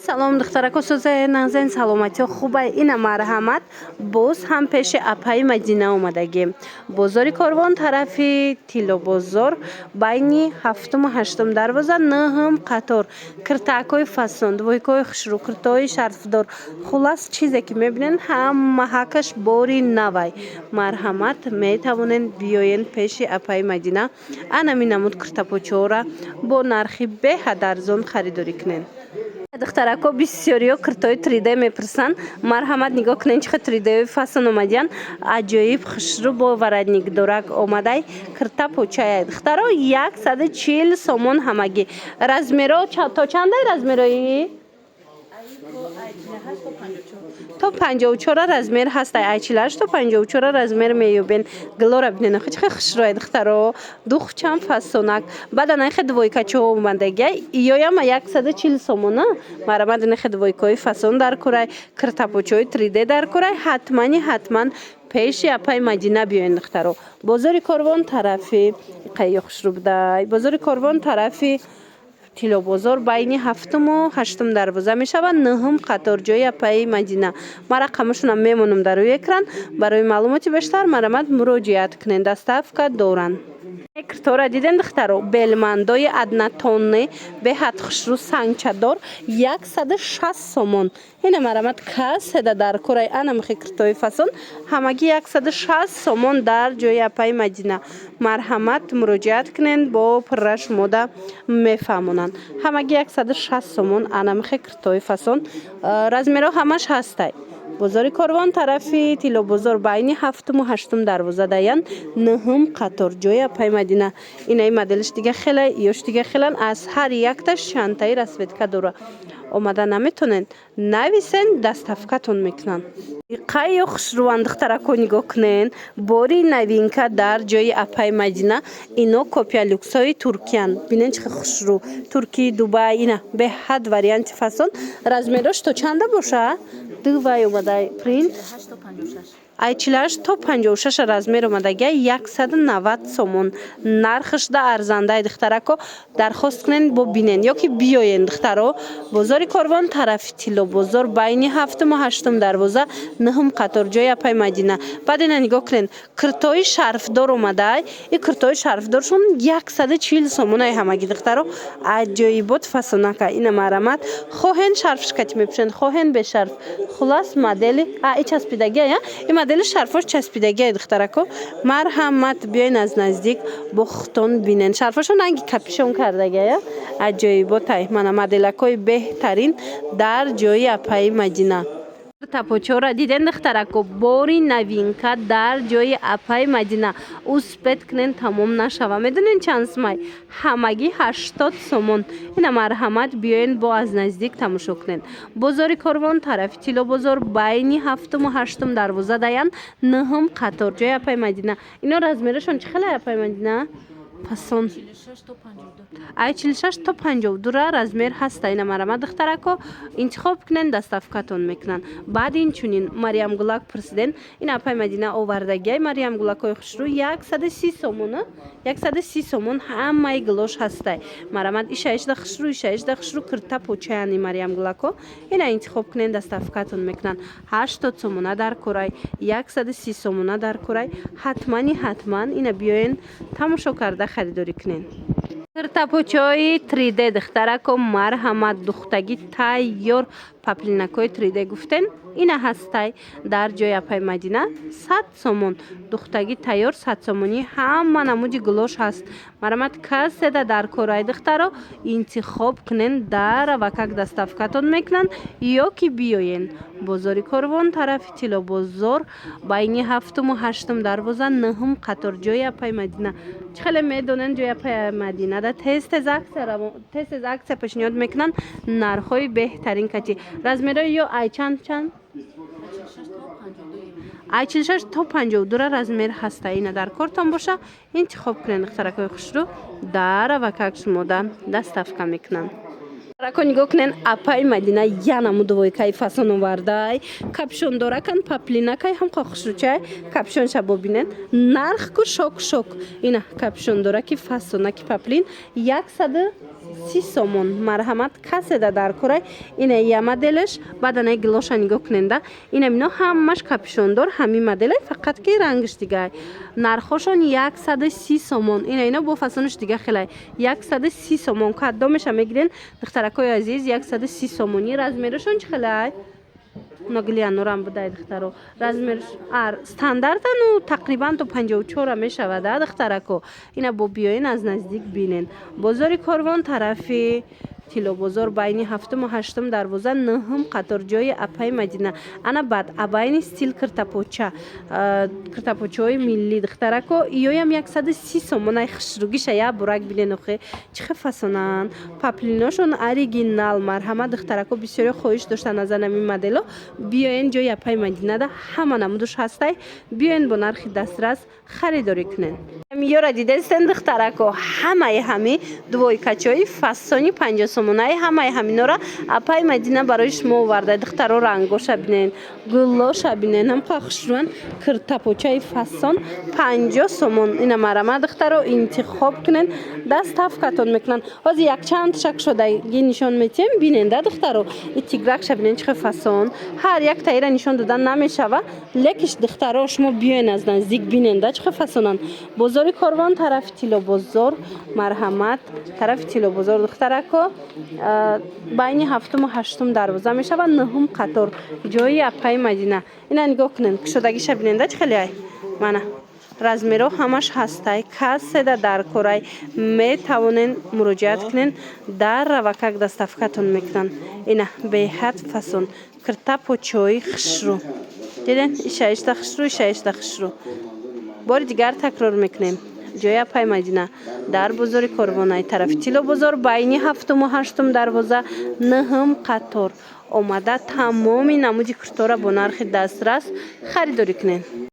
салом духтарако сӯзаи назин саломатиё хубай ина марҳамат боз ҳам пеши апаи Мадина омадагем. Бозори Корвон тарафи Тилобозор байни 7-ум ва 8-ум дарвоза 9-ум қатор киртаакҳои фасон, дувойкҳои хушрӯ, киртои шарфдор, хулас чизе ки мебинен ҳамаҳакаш бори навай. Марҳамат метавонен биёен пеши апаи Мадина ана минамуд киртапочаҳоро бо нархи беҳад арзон харидорӣ кунен. Духтарако бисёриё киртои 3D мепурсанд. Марҳамат нигоҳ кунен чихел 3D-ҳои фасон омадиян. Аҷоиб хушрӯ бо варадникдорак омадай кирта почая. Духтаро 140 сомон ҳамагӣ. Размеро то чандай размерои? То 54 размер ҳастай. Айчилаш то 54 размер меёбен. Глора бинен хичхе хушрӯи духтаро. Духчам фасонак. Баъда нахе двойкачо омадагай. Иёяма 140 сомона. Марҳамат нахе двойкаи фасон дар курай. Киртапочаи 3D дар курай. Ҳатман пеши апаи Мадина биёен духтаро. Бозори Корвон тарафи қайё хушрӯ будай. Бозори Корвон тарафи Тилобозор байни 7-ум ва 8-ум дарвоза мешавад. 9-ум қатор ҷои апаи Мадина. Ма рақамашонам мемонам дар рӯи экран. Барои маълумоти бештар марҳамат муроҷиат кунед. Доставка доранд. Киртора диден духтаро белмандои аднатонне беҳад хушрӯ сангчадор 160 сомон. Ина марҳамат каседа дар курай ана михи киртои фасон ҳамагӣ 160 сомон дар ҷои апаи Мадина. Марҳамат муроҷиат кунен бо пурра шумода мефаҳмонанд. Ҳамагӣ 160 сомон ана михи киртои фасон. Размеро ҳамаш ҳастай. Бозори Корвон тарафи Тилобозор байни 7-ум ва 8-ум дарвоза даян 9-ум қатор ҷои апаи Мадина. Инаи моделиш дига хеле ёш дига хелан аз ҳар якташ чантаи расветка дора. Омада наметонен нависен доставкатон мекунанд. Қайё хушрӯанд духтарако нигоҳ кунен. Бори новинка дар ҷои апаи Мадина. Ино копия люксҳои туркиян. Бинен чихел хушрӯ. Турки, Дубай ина беҳад варианти фасон. Размерош то чанда боша? Дувай омадай принт 48 то 56 размер омадагай 190 сомон. Нархш да арзандаи духтарако дархост кунен бо бинен ёки биёен духтаро. Бозори Корвон тарафи Тилобозор байни 7-ум ва 8-ум дарвоза 9-ум қатор ҷои апаи Мадина. Баъд ина нигоҳ кунен киртои шарфдор омадай. И киртои шарфдоршон 140 сомонаи ҳамагӣ духтаро. Аҷоибот фасонака. Ина марҳамат хоҳен шарфшкати мепӯшен, хоҳен бе шарф. Хулас модели и часпидагия модели шарфош часпидагия духтарако. Марҳамат биёен аз наздик бо хутон бинен. Шарфошо нанги капюшон кардагия. Аҷоиботай. Мана моделакои беҳтарин дар ҷои апаи Мадина. Тапочора диден духтарако бори новинка дар ҷои апаи Мадина. Успет кунен тамом нашава. Медонен чанд смай? Ҳамагӣ 80 сомон. Ина марҳамат биёен бо аз наздик тамошо кунен. Бозори Корвон тарафи Тилобозор байни 7-ум ва 8-ум дарвоза даян 9-ум қатор ҷои апаи Мадина. Ино размерашон чихел апаи Мадина? Фасон 46 то 52 размер ҳаста. Ина марҳамат духтарако интихоб кунен доставкатон мекунанд. Баъд инчунин Мариямгулак пурсиден ин апаи Мадина овардагиай Мариямгулакои хушрӯ 130 сомона. 130 сомон ҳамаи глош ҳастай. Марҳамат ишаишда хушрӯ кирта почаяни Мариямгулако. Ина интихоб кунен доставкатон мекунанд. 80 сомона дар курай, 130 сомона дар курай. ҳатман ина биёен тамошо карда харидорӣ кунен. Киртапочаи 3D духтарако марҳамат духтагӣ тайёр паплинакои 3D гуфтен ина ҳастай дар ҷои апаи Мадина 100 сомон. Духтагӣ тайёр 100 сомонӣ ҳама намуди глош ҳаст. Марҳамат каседа дар кораи духтаро интихоб кунен дар ва как доставкатон мекунанд ёки биёен. Бозори Корвон тарафи Тилобозор байни 7-ум ва 8-ум дарвоза 9-ум қатор ҷои апаи Мадина. чихеле медонен ҷои апаи Мадина да тез аксия пешниҳод мекунанд нархҳои беҳтарин кати. Размерои ё ай чанд? Ай 46 то 52 размер ҳаста. Ина дар кортон боша интихоб кунен духтаракои хушрӯ дар ва как шумода доставка мекунанд. Рако нигоҳ кунен апаи Мадина янаму двойкаи фасон овардай. Капюшон доракан паплинакай ҳамқа хушрӯчай капюшонша бобинен. Нарх ку шок. Ина капюшон дораки фасонаки паплин 30 сомон. Марҳамат каседа дар кора. Ина я моделш, баъдан ай глоша нигоҳ куненда. Ина ино ҳамаш капюшондор, ҳами моделай, фақат ки рангш дигай. Нархошон 130 сомон. Ина ино бо фасонш дига хелай. 130 сомон. Каддомеша мегирен духтаракои азиз 130 сомони. Размерашон чӣ хелай? Ноглианорам будай духтаро. Размер стандартану тақрибан то 54 мешавад духтарако. Ина бо биёин аз наздик бинен. Бозори Корвон тарафи Тило бозор байни 7 ва 8 дарвоза 9 қатор ҷои Апай Мадина. Ана бад абайни стил киртапочаҳои миллӣ духтарако. Иёям 130 сомон. Ай хушругиша я бурак бинен охе. Чихе фасонан. Паплиношон оригинал. Марҳамат духтарако бисёре хоҳиш доштан аз ами модело. Биёен ҷои Апай Мадина да ҳама намудуш ҳастай. Биёен бо нархи дастрас харидорӣ кунен. Миёра дидестен духтарако ҳамаи ҳами двойкачои фасони 50 сомонаи ҳамаи ҳаминора Апай Мадина барои шумо оварда. Духтаро рангоша бинен, гуллоша бинен, ҳамқа хушрӯан киртапочаи фасон 50 сомон. Ина марама духтаро интихоб кунен, даст тафкатон мекунан. Ҳозир якчанд шак шодаги нишон метиҳем бинен да духтаро. И тигракша бинен чихе фасон. Ҳар як таира нишон додан намешава, лекиш духтаро шумо биёен аз наздик бинен да чихе фасонан. Бозори Корвон тарафи Тило бозор, марҳамат тарафи Тило бозор духтарако байни 7 ва 8 дарвоза мешава 9 қатор ҷои Апай Мадина. Ина нигоҳ кунен кушодагиша бинен да чӣ хелай. Мана размеро ҳамаш ҳастай. Каседа дар корай метавонен муроҷиат кунен дар равакак дастафкатон мекунан. Ина беҳад фасон киртапочаҳои хушрӯ. Диден ишаишта хушрӯ, ишаишта хушрӯ. бори дигар такрор мекунем. ҷои Апай Мадина дар бозори Корвонай тарафи Тило бозор байни 7 ва 8 дарвоза 9 қатор омада тамоми намуди куртора бо нархи дастрас харидорӣ кунен.